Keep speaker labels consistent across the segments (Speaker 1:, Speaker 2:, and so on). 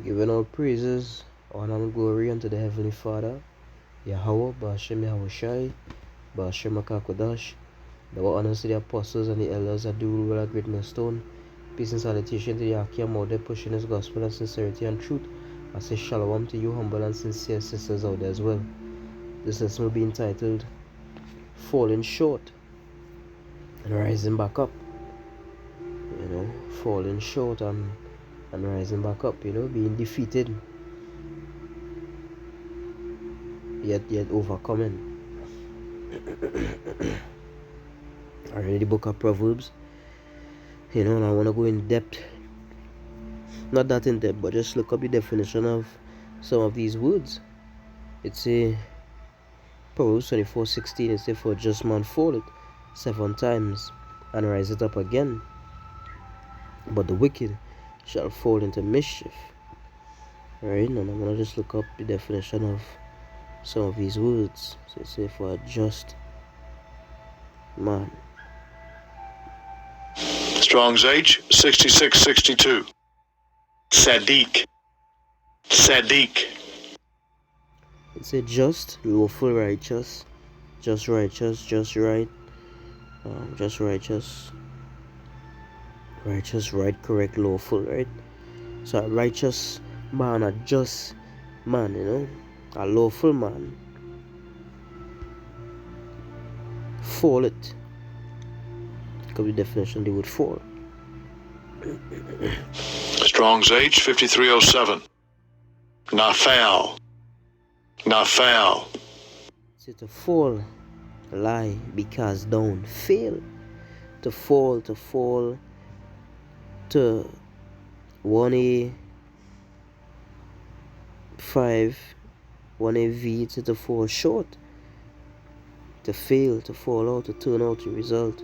Speaker 1: Giving all praises, honor, and glory unto the Heavenly Father, Yahweh, Ba'ashem Yahushai, Ba'ashem Akakodash, the honors to the apostles and the elders that do rule at Great Millstone. Peace and salutation to the Akim out there pushing his gospel and sincerity and truth. I say shalom to you, humble and sincere sisters out there as well. This lesson will be entitled Falling Short and Rising Back Up. Falling short and rising back up, being defeated yet overcoming. I read the book of Proverbs, and I want to go in depth, not that in depth, but just look up the definition of some of these words. It's a Proverbs 24:16. It says, "For a just man falleth 7 times and riseth up again, but the wicked shall fall into mischief." Right, and I'm gonna just look up the definition of some of these words. So it says, "For a just man."
Speaker 2: Strong's H 6662. Sadiq.
Speaker 1: It's a just, lawful, righteous, just righteous, just right, just righteous, right, correct, lawful, right? So a righteous man, a just man, a lawful man, fall it. Could be definition they would fall.
Speaker 2: Strong's H 5307. Nafal.
Speaker 1: So to fall, lie, be cast down, fail. To fall, to 1A5, 1AV, to fall short. To fail, to fall out, to turn out the result.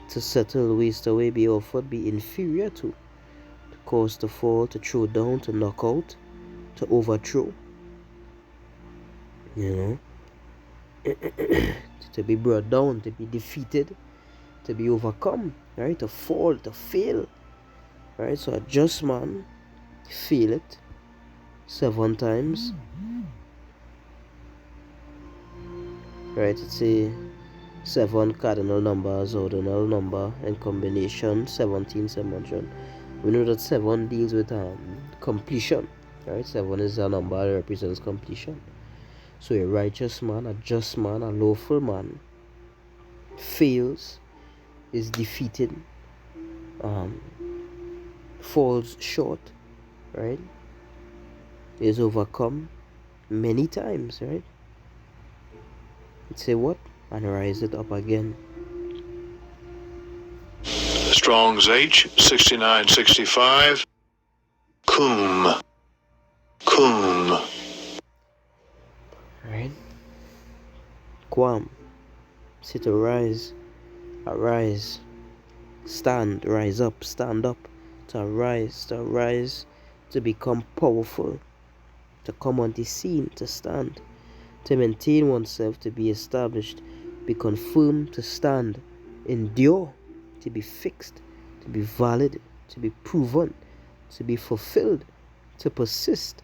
Speaker 1: To settle, waste away, be offered, be inferior to cause to fall, to throw down, to knock out, to overthrow. To be brought down, to be defeated, to be overcome, right? To fall, to fail, right? So a just man fail it 7 times, right? It's a 7 cardinal numbers, ordinal number, and combination 17,700. We know that 7 deals with completion, right? 7 is a number that represents completion. So a righteous man, a just man, a lawful man fails, is defeated, falls short, right? Is overcome many times, right? Say what? And rise it up again.
Speaker 2: Strong's H 6965. Kum.
Speaker 1: Right? Quam. Say to rise, arise, stand, rise up, stand up, to arise, to become powerful, to come on the scene, to stand, to maintain oneself, to be established, be confirmed, to stand, endure, to be fixed, to be valid, to be proven, to be fulfilled, to persist,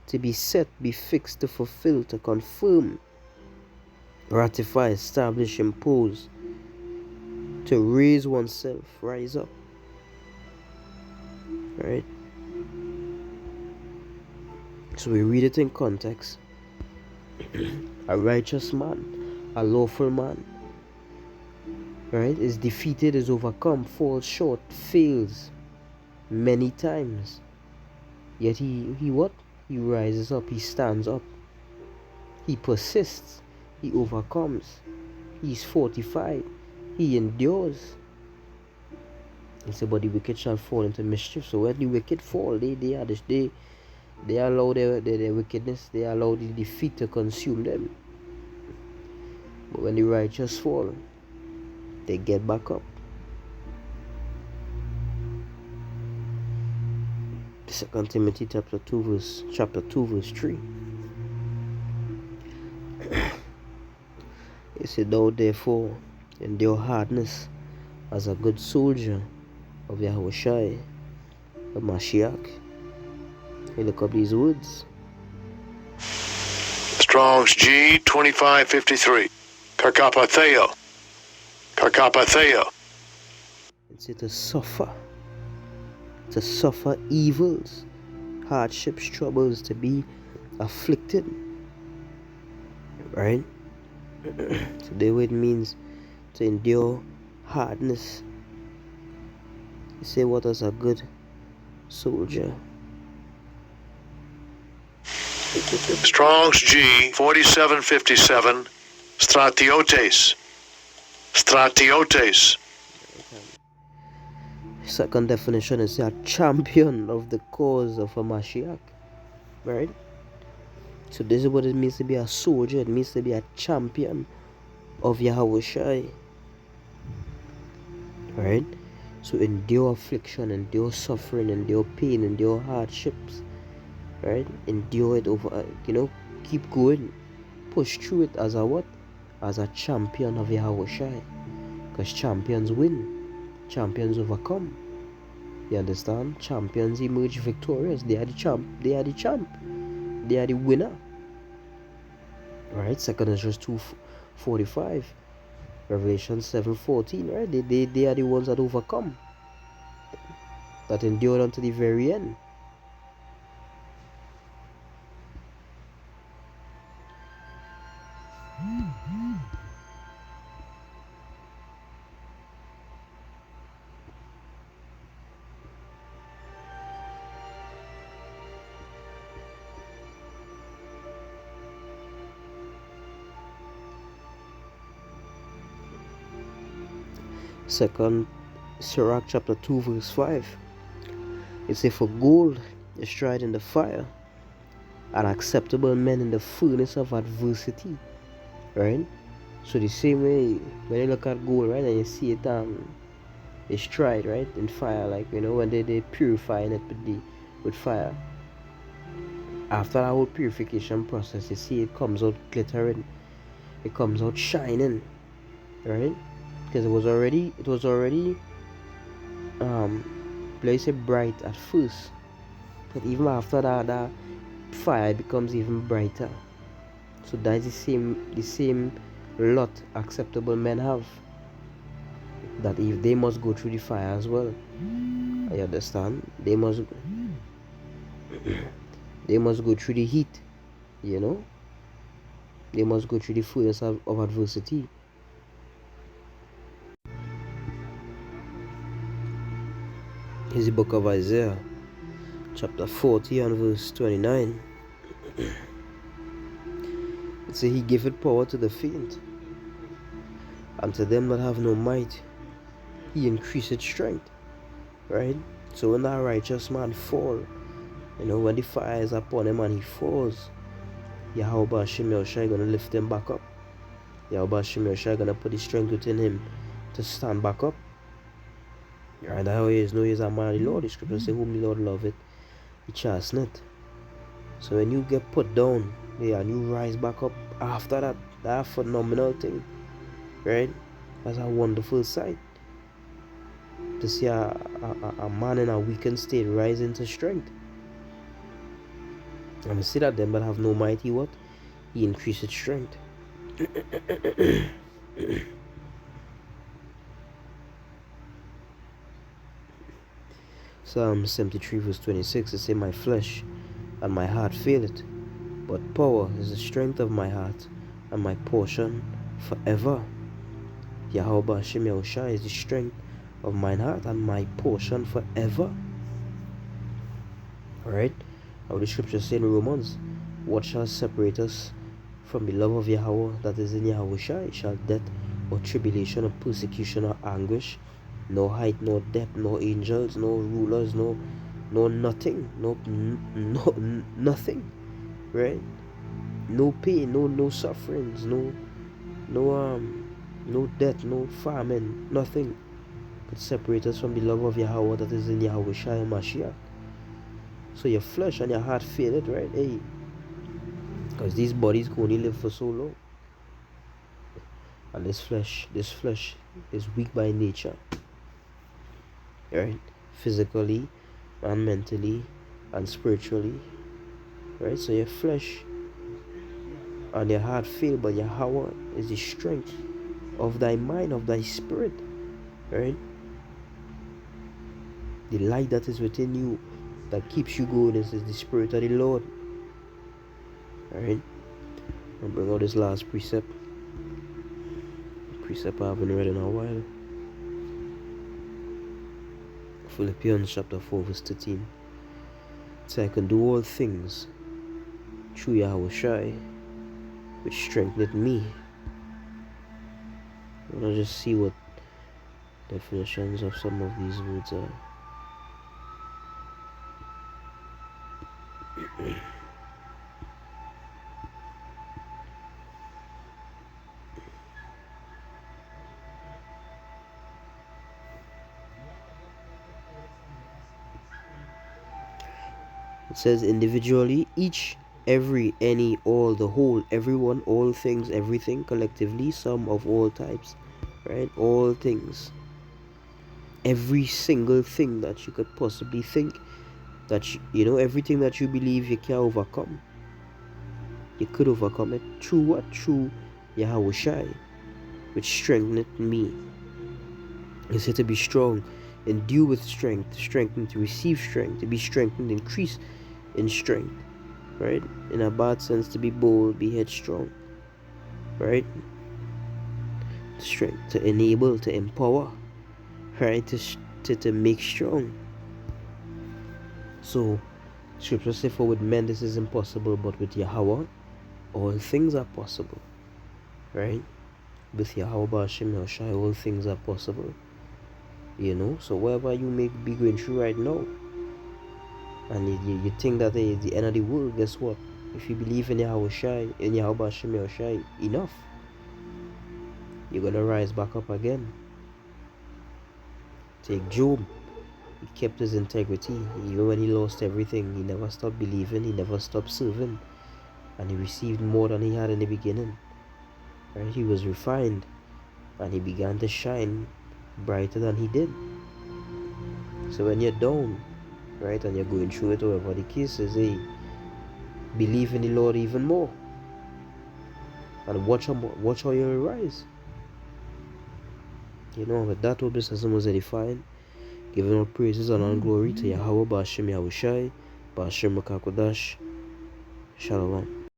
Speaker 1: to be set, be fixed, to fulfill, to confirm, ratify, establish, impose, to raise oneself, rise up, right? So we read it in context. A righteous man, a lawful man, right, is defeated, is overcome, falls short, fails many times. Yet he what? He rises up, he stands up, he persists, he overcomes, he's fortified, he endures. He said, "But the wicked shall fall into mischief." So when the wicked fall, they allow their wickedness, they allow the defeat to consume them. But when the righteous fall, they get back up. 2 Timothy chapter 2 verse 3. It said, "Thou therefore endure hardness as a good soldier of Yahushai, the Mashiach." You look up these words.
Speaker 2: Strong's G 2553. Karkapatheo. Karkapatheo.
Speaker 1: It's to suffer evils, hardships, troubles, to be afflicted, right? Today what it means to endure hardness. You say, what is a good soldier?
Speaker 2: Strong's G 4757. Stratiotes. Stratiotes.
Speaker 1: Second definition is a champion of the cause of a Mashiach, right? So this is what it means to be a soldier. It means to be a champion of Yahushai, right? So endure affliction, endure suffering, endure pain, endure hardships, right? Endure it over, keep going, push through it as a what? As a champion of Yahushai, because champions win, champions overcome. You understand? Champions emerge victorious. They are the champ. They are the champ. They are the winner. Right? 2 Ezra 2:45. Revelation 7:14. Right? They are the ones that overcome. That endure unto the very end. Second Sirach chapter 2 verse 5. It says, for gold is tried in the fire, and acceptable men in the furnace of adversity. Right? So the same way when you look at gold, right, and you see it it's tried, right, in fire, like when they purifying it with fire. After that whole purification process, you see it comes out glittering, it comes out shining, right? Because it was already let's say bright at first, but even after that fire becomes even brighter. So that is the same lot acceptable men have, that if they must go through the fire as well. I understand, they must go through the heat, they must go through the furnace of adversity. Here's the book of Isaiah chapter 40 and verse 29. It says, he giveth power to the faint, and to them that have no might he increaseth strength. Right? So when that righteous man fall, when the fire is upon him and he falls, Yahweh Hashem Yahushai gonna lift him back up. Yahweh Hashem Yahushai gonna put the strength within him to stand back up. Right? That way is he's a man of the Lord. The scripture says, whom the Lord loveth, he chasteneth. So when you get put down, and you rise back up after that phenomenal thing, right? That's a wonderful sight. To see a man in a weakened state rise into strength. And we see that them that have no might, he increases strength. Psalm 73 verse 26, it says, my flesh and my heart fail it, but power is the strength of my heart and my portion forever. Yahweh Hashem Yahushai is the strength of mine heart and my portion forever. Alright? Now the scripture says in Romans, what shall separate us from the love of Yahweh that is in Yahushai? Shall death or tribulation or persecution or anguish? No height, no depth, no angels, no rulers, no nothing, no nothing, right? No pain, no sufferings, no death, no famine, nothing could separate us from the love of Yahweh that is in Yahushai and Mashiach. So your flesh and your heart feel it, right? Hey, because these bodies can only live for so long, and this flesh is weak by nature, right? Physically and mentally and spiritually, right? So your flesh and your heart fail, but Yahweh is the strength of thy mind, of thy spirit, right? The light that is within you that keeps you going is the Spirit of the Lord, right? I'll bring out this last precept I haven't read in a while. Philippians chapter 4 verse 13. So I can do all things through Yahweh Shai, which strengtheneth me. I'll just see what definitions of some of these words are. It says individually, each, every, any, all, the whole, everyone, all things, everything, collectively, some of all types, right? All things. Every single thing that you could possibly think, that everything that you believe you can overcome, you could overcome it through what? Through Yahweh Shai, which strengtheneth me. It said to be strong, endue with strength, strengthened, to receive strength, to be strengthened, increase in strength, right? In a bad sense, to be bold, be headstrong, right? Strength, to enable, to empower, right? To make strong. So scripture says, for with men this is impossible, but with Yahweh all things are possible, right? With Yahweh Ba'ashem Yahushai all things are possible, so whatever you may be going through right now, and you think that it's the end of the world, guess what? If you believe in Yahweh Shai, in Yahweh Ba'ashem Yahushai enough, you're gonna rise back up again. Take Job. He kept his integrity. Even when he lost everything, he never stopped believing, he never stopped serving, and he received more than he had in the beginning, right? He was refined, and he began to shine brighter than he did. So when you're down, right, and you're going through it, whatever the case is, believe in the Lord even more, and watch how you rise. With that, hope this lesson was edifying. Giving all praises and all glory to Yahweh Ba'ashem Yahushai, Ba'ashem Makakodash. Shalom.